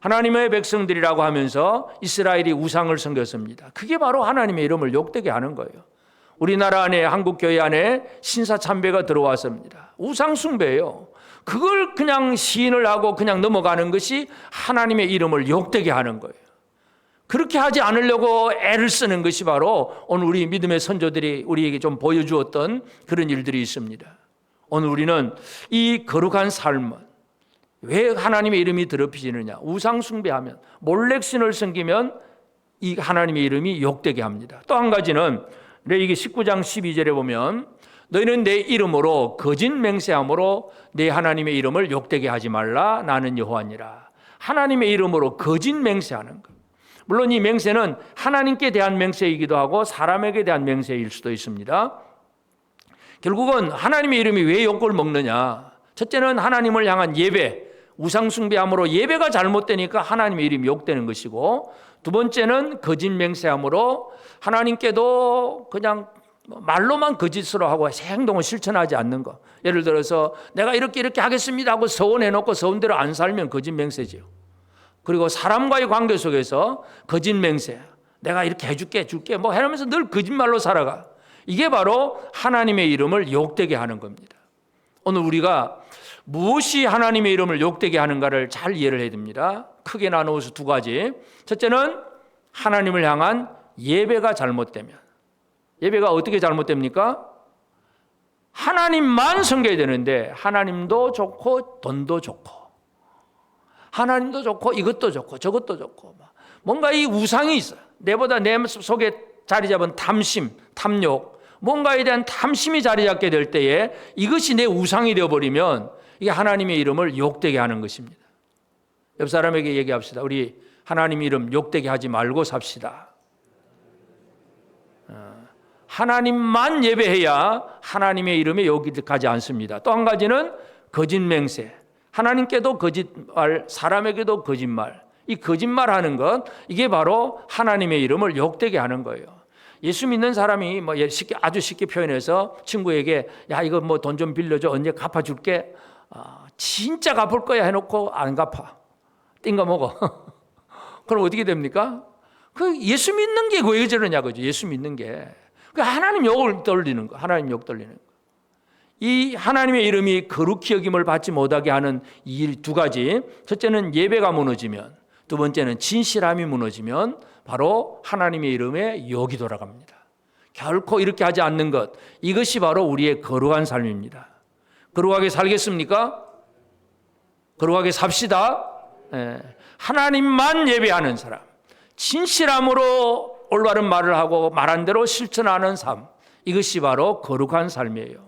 하나님의 백성들이라고 하면서 이스라엘이 우상을 섬겼습니다. 그게 바로 하나님의 이름을 욕되게 하는 거예요. 우리나라 안에, 한국교회 안에 신사참배가 들어왔습니다. 우상숭배예요. 그걸 그냥 시인을 하고 그냥 넘어가는 것이 하나님의 이름을 욕되게 하는 거예요. 그렇게 하지 않으려고 애를 쓰는 것이 바로 오늘 우리 믿음의 선조들이 우리에게 좀 보여주었던 그런 일들이 있습니다. 오늘 우리는 이 거룩한 삶은 왜 하나님의 이름이 더럽혀지느냐? 우상 숭배하면, 몰렉신을 섬기면 이 하나님의 이름이 욕되게 합니다. 또 한 가지는 레위기 19장 12절에 보면 너희는 내 이름으로 거짓 맹세함으로 내 하나님의 이름을 욕되게 하지 말라. 나는 여호와니라. 하나님의 이름으로 거짓 맹세하는 것. 물론 이 맹세는 하나님께 대한 맹세이기도 하고 사람에게 대한 맹세일 수도 있습니다. 결국은 하나님의 이름이 왜 욕을 먹느냐? 첫째는 하나님을 향한 예배, 우상 숭배함으로 예배가 잘못되니까 하나님의 이름이 욕되는 것이고, 두 번째는 거짓 맹세함으로 하나님께도 그냥 말로만 거짓으로 하고 행동을 실천하지 않는 것. 예를 들어서 내가 이렇게 하겠습니다 하고 서원해놓고 서원대로 안 살면 거짓 맹세지요. 그리고 사람과의 관계 속에서 거짓 맹세, 내가 이렇게 줄게 뭐 해놓으면서 늘 거짓말로 살아가. 이게 바로 하나님의 이름을 욕되게 하는 겁니다. 오늘 우리가 무엇이 하나님의 이름을 욕되게 하는가를 잘 이해를 해야 됩니다. 크게 나누어서 두 가지. 첫째는 하나님을 향한 예배가 잘못되면, 예배가 어떻게 잘못됩니까? 하나님만 섬겨야 되는데 하나님도 좋고 돈도 좋고 하나님도 좋고 이것도 좋고 저것도 좋고 뭔가 이 우상이 있어요. 내보다 내 속에 자리 잡은 탐심, 탐욕, 뭔가에 대한 탐심이 자리 잡게 될 때에 이것이 내 우상이 되어버리면 이게 하나님의 이름을 욕되게 하는 것입니다. 옆 사람에게 얘기합시다. 우리 하나님 이름 욕되게 하지 말고 삽시다. 하나님만 예배해야 하나님의 이름에 욕되지 않습니다. 또 한 가지는 거짓 맹세. 하나님께도 거짓말, 사람에게도 거짓말. 이 거짓말하는 것, 이게 바로 하나님의 이름을 욕되게 하는 거예요. 예수 믿는 사람이 아주 쉽게 표현해서 친구에게 야 이거 뭐 돈 좀 빌려줘 언제 갚아줄게. 진짜 갚을 거야 해놓고 안 갚아. 띵거 먹어. 그럼 어떻게 됩니까? 그 예수 믿는 게 왜 저러냐 그죠? 예수 믿는 게 그 하나님 욕을 떨리는 거, 하나님 욕 떨리는 거. 이 하나님의 이름이 거룩히 여김을 받지 못하게 하는 이 두 가지. 첫째는 예배가 무너지면, 두 번째는 진실함이 무너지면 바로 하나님의 이름에 욕이 돌아갑니다. 결코 이렇게 하지 않는 것, 이것이 바로 우리의 거룩한 삶입니다. 거룩하게 살겠습니까? 거룩하게 삽시다. 하나님만 예배하는 사람, 진실함으로 올바른 말을 하고 말한 대로 실천하는 삶, 이것이 바로 거룩한 삶이에요.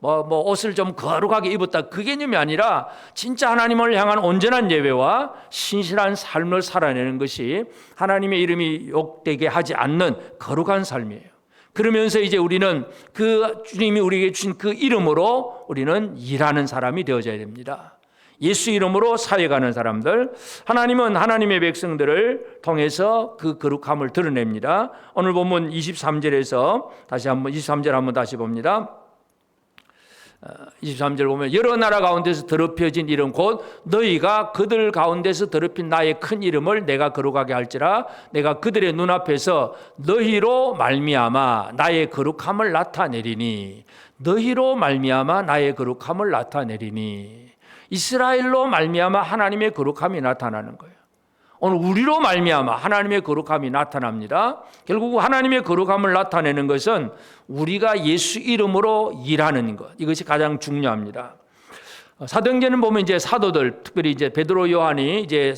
옷을 좀 거룩하게 입었다 그 개념이 아니라 진짜 하나님을 향한 온전한 예배와 신실한 삶을 살아내는 것이 하나님의 이름이 욕되게 하지 않는 거룩한 삶이에요. 그러면서 이제 우리는 그 주님이 우리에게 주신 그 이름으로 우리는 일하는 사람이 되어져야 됩니다. 예수 이름으로 사역하는 사람들, 하나님은 하나님의 백성들을 통해서 그 거룩함을 드러냅니다. 오늘 본문 23절에서 다시 한번 23절 한번 다시 봅니다. 23절 보면 여러 나라 가운데서 더럽혀진 이름 곧 너희가 그들 가운데서 더럽힌 나의 큰 이름을 내가 거룩하게 할지라 내가 그들의 눈앞에서 너희로 말미암아 나의 거룩함을 나타내리니 너희로 말미암아 나의 거룩함을 나타내리니 이스라엘로 말미암아 하나님의 거룩함이 나타나는 거예요. 오늘 우리로 말미암아 하나님의 거룩함이 나타납니다. 결국 하나님의 거룩함을 나타내는 것은 우리가 예수 이름으로 일하는 것, 이것이 가장 중요합니다. 사도행전은 보면 이제 사도들, 특별히 이제 베드로, 요한이 이제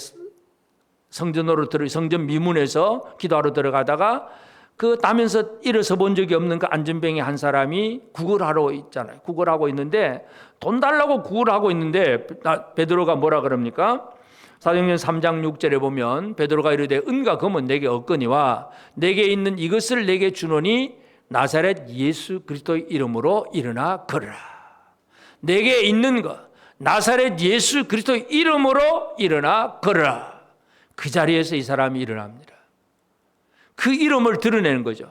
성전 미문에서 기도하러 들어가다가 그 따면서 일어서 본 적이 없는 그 안전병이 한 사람이 구걸하러 있잖아요. 구걸하고 있는데 돈 달라고 구걸하고 있는데 베드로가 뭐라 그럽니까? 사도행전 3장 6절에 보면 베드로가 이르되 은과 금은 내게 없거니와 내게 있는 이것을 내게 주노니 나사렛 예수 그리스도의 이름으로 일어나 걸으라. 내게 있는 것 나사렛 예수 그리스도의 이름으로 일어나 걸으라. 그 자리에서 이 사람이 일어납니다. 그 이름을 드러내는 거죠.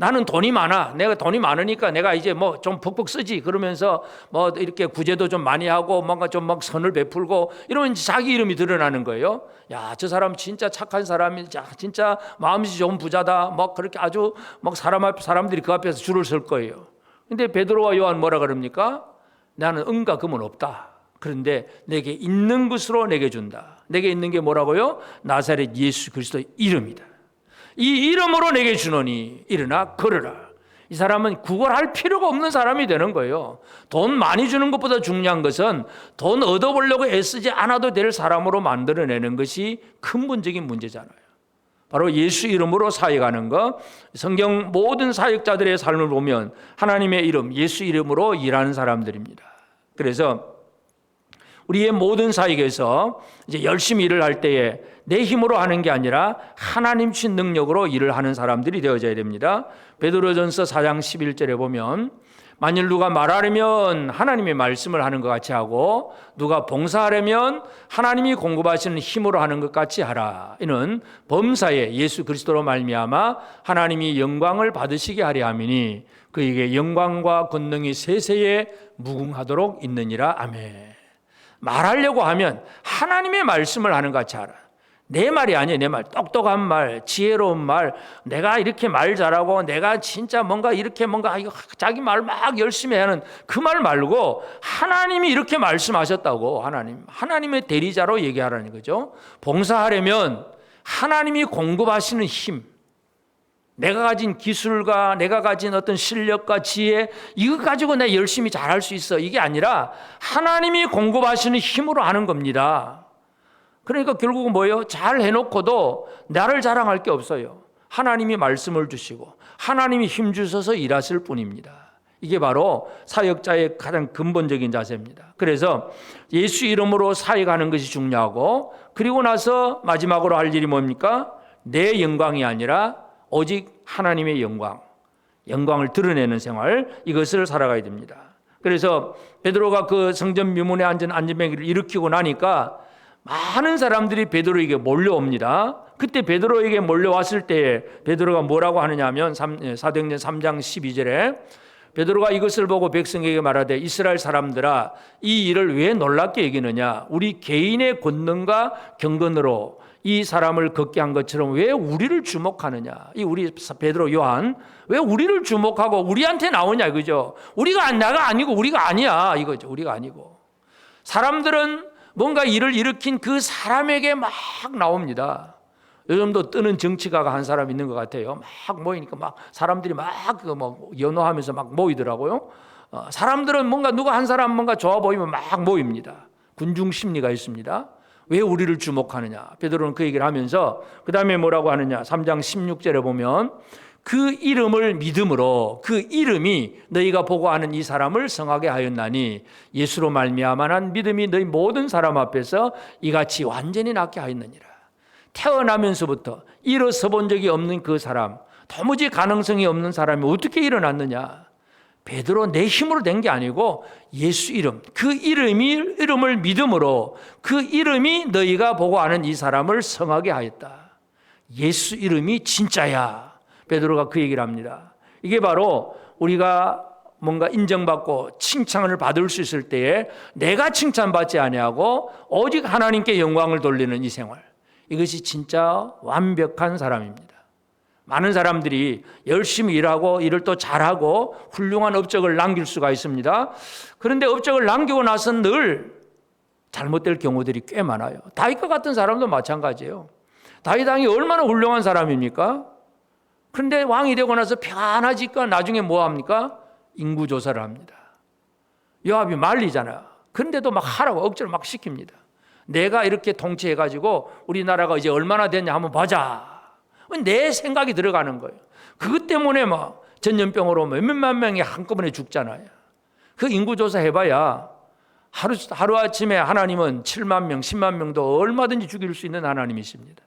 나는 돈이 많아. 내가 돈이 많으니까 내가 이제 뭐 좀 벅벅 쓰지. 그러면서 뭐 이렇게 구제도 좀 많이 하고 뭔가 좀 막 선을 베풀고 이러면 자기 이름이 드러나는 거예요. 야, 저 사람 진짜 착한 사람이, 진짜 마음이 좋은 부자다. 막 그렇게 아주 막 사람들이 그 앞에서 줄을 설 거예요. 근데 베드로와 요한 뭐라 그럽니까? 나는 은과 금은 없다. 그런데 내게 있는 것으로 내게 준다. 내게 있는 게 뭐라고요? 나사렛 예수 그리스도의 이름이다. 이 이름으로 내게 주노니 일어나 걸으라. 이 사람은 구걸할 필요가 없는 사람이 되는 거예요. 돈 많이 주는 것보다 중요한 것은 돈 얻어보려고 애쓰지 않아도 될 사람으로 만들어내는 것이 근본적인 문제잖아요. 바로 예수 이름으로 사역하는 것. 성경 모든 사역자들의 삶을 보면 하나님의 이름, 예수 이름으로 일하는 사람들입니다. 그래서 우리의 모든 사역에서 이제 열심히 일을 할 때에 내 힘으로 하는 게 아니라 하나님 주신 능력으로 일을 하는 사람들이 되어져야 됩니다. 베드로전서 4장 11절에 보면 만일 누가 말하려면 하나님의 말씀을 하는 것 같이 하고 누가 봉사하려면 하나님이 공급하시는 힘으로 하는 것 같이 하라. 이는 범사에 예수 그리스도로 말미암아 하나님이 영광을 받으시게 하려 함이니 그에게 영광과 권능이 세세에 무궁하도록 있느니라. 아멘. 말하려고 하면 하나님의 말씀을 하는 것 같이 하라. 내 말이 아니에요. 내 말, 똑똑한 말, 지혜로운 말, 내가 이렇게 말 잘하고 내가 진짜 뭔가 이렇게 뭔가 자기 말 막 열심히 하는 그 말 말고 하나님이 이렇게 말씀하셨다고 하나님의 대리자로 얘기하라는 거죠. 봉사하려면 하나님이 공급하시는 힘, 내가 가진 기술과 내가 가진 어떤 실력과 지혜 이거 가지고 내가 열심히 잘할 수 있어. 이게 아니라 하나님이 공급하시는 힘으로 하는 겁니다. 그러니까 결국은 뭐예요? 잘 해놓고도 나를 자랑할 게 없어요. 하나님이 말씀을 주시고 하나님이 힘 주셔서 일하실 뿐입니다. 이게 바로 사역자의 가장 근본적인 자세입니다. 그래서 예수 이름으로 사역하는 것이 중요하고 그리고 나서 마지막으로 할 일이 뭡니까? 내 영광이 아니라 오직 하나님의 영광을 드러내는 생활, 이것을 살아가야 됩니다. 그래서 베드로가 그 성전 미문에 앉은 안전병기를 일으키고 나니까 많은 사람들이 베드로에게 몰려옵니다. 그때 베드로에게 몰려왔을 때 베드로가 뭐라고 하느냐 하면 사도행전 3장 12절에 베드로가 이것을 보고 백성에게 말하되 이스라엘 사람들아 이 일을 왜 놀랍게 여기느냐 우리 개인의 권능과 경건으로 이 사람을 걷게 한 것처럼 왜 우리를 주목하느냐. 이 우리 베드로 요한 왜 우리를 주목하고 우리한테 나오냐 이거죠. 내가 아니고 우리가 아니야 이거죠. 우리가 아니고 사람들은 뭔가 일을 일으킨 그 사람에게 막 나옵니다. 요즘도 뜨는 정치가가 한 사람 있는 것 같아요. 막 모이니까 막 사람들이 막 연호하면서 막 모이더라고요. 사람들은 뭔가 누가 한 사람 뭔가 좋아 보이면 막 모입니다. 군중 심리가 있습니다. 왜 우리를 주목하느냐? 베드로는 그 얘기를 하면서 그 다음에 뭐라고 하느냐? 3장 16절에 보면 그 이름을 믿음으로 그 이름이 너희가 보고 아는 이 사람을 성하게 하였나니 예수로 말미암아 믿음이 너희 모든 사람 앞에서 이같이 완전히 낫게 하였느니라. 태어나면서부터 일어서 본 적이 없는 그 사람, 도무지 가능성이 없는 사람이 어떻게 일어났느냐? 베드로 내 힘으로 된 게 아니고 예수 이름, 그 이름을 믿음으로 그 이름이 너희가 보고 아는 이 사람을 성하게 하였다. 예수 이름이 진짜야. 베드로가 그 얘기를 합니다. 이게 바로 우리가 뭔가 인정받고 칭찬을 받을 수 있을 때에 내가 칭찬받지 아니하고 오직 하나님께 영광을 돌리는 이 생활, 이것이 진짜 완벽한 사람입니다. 많은 사람들이 열심히 일하고 일을 또 잘하고 훌륭한 업적을 남길 수가 있습니다. 그런데 업적을 남기고 나서 늘 잘못될 경우들이 꽤 많아요. 다윗과 같은 사람도 마찬가지예요. 다윗 왕이 얼마나 훌륭한 사람입니까? 그런데 왕이 되고 나서 편안하지까 나중에 뭐 합니까? 인구조사를 합니다. 요압이 말리잖아요. 그런데도 막 하라고 억지로 막 시킵니다. 내가 이렇게 통치해가지고 우리나라가 이제 얼마나 됐냐 한번 보자. 내 생각이 들어가는 거예요. 그것 때문에 막 전염병으로 몇몇만 명이 한꺼번에 죽잖아요. 그 인구조사 해봐야 하루아침에 하나님은 7만 명, 10만 명도 얼마든지 죽일 수 있는 하나님이십니다.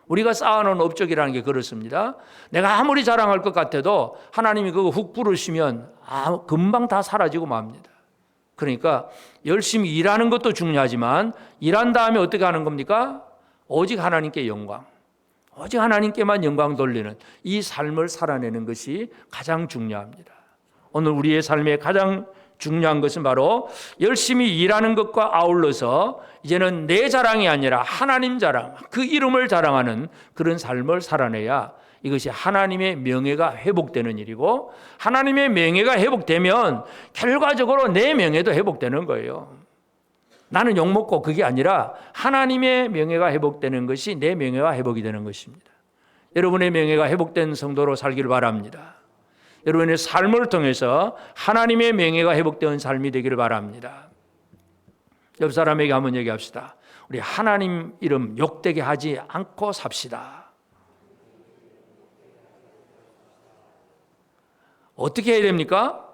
우리가 쌓아놓은 업적이라는 게 그렇습니다. 내가 아무리 자랑할 것 같아도 하나님이 그거 훅 부르시면 금방 다 사라지고 맙니다. 그러니까 열심히 일하는 것도 중요하지만 일한 다음에 어떻게 하는 겁니까? 오직 하나님께 영광, 오직 하나님께만 영광 돌리는 이 삶을 살아내는 것이 가장 중요합니다. 오늘 우리의 삶에 가장 중요한 것은 바로 열심히 일하는 것과 아울러서 이제는 내 자랑이 아니라 하나님 자랑, 그 이름을 자랑하는 그런 삶을 살아내야 이것이 하나님의 명예가 회복되는 일이고, 하나님의 명예가 회복되면 결과적으로 내 명예도 회복되는 거예요. 나는 욕먹고 그게 아니라 하나님의 명예가 회복되는 것이 내 명예가 회복이 되는 것입니다. 여러분의 명예가 회복된 성도로 살기를 바랍니다. 여러분의 삶을 통해서 하나님의 명예가 회복되는 삶이 되기를 바랍니다. 옆 사람에게 한번 얘기합시다. 우리 하나님 이름 욕되게 하지 않고 삽시다. 어떻게 해야 됩니까?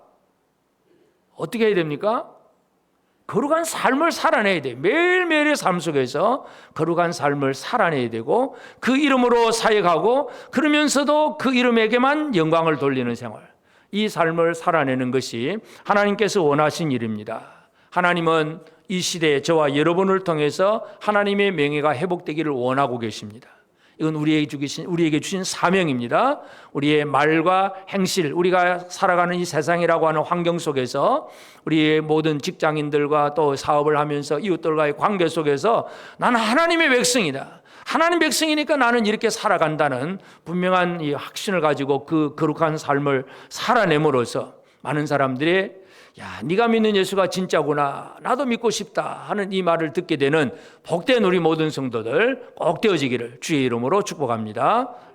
어떻게 해야 됩니까? 거룩한 삶을 살아내야 돼요. 매일매일의 삶 속에서 거룩한 삶을 살아내야 되고 그 이름으로 사역하고 그러면서도 그 이름에게만 영광을 돌리는 생활, 이 삶을 살아내는 것이 하나님께서 원하신 일입니다. 하나님은 이 시대에 저와 여러분을 통해서 하나님의 명예가 회복되기를 원하고 계십니다. 이건 우리에게 주신 사명입니다. 우리의 말과 행실, 우리가 살아가는 이 세상이라고 하는 환경 속에서 우리의 모든 직장인들과 또 사업을 하면서 이웃들과의 관계 속에서 나는 하나님의 백성이다. 하나님 백성이니까 나는 이렇게 살아간다는 분명한 이 확신을 가지고 그 거룩한 삶을 살아내므로써 많은 사람들이 야, 네가 믿는 예수가 진짜구나, 나도 믿고 싶다 하는 이 말을 듣게 되는 복된 우리 모든 성도들 꼭 되어지기를 주의 이름으로 축복합니다.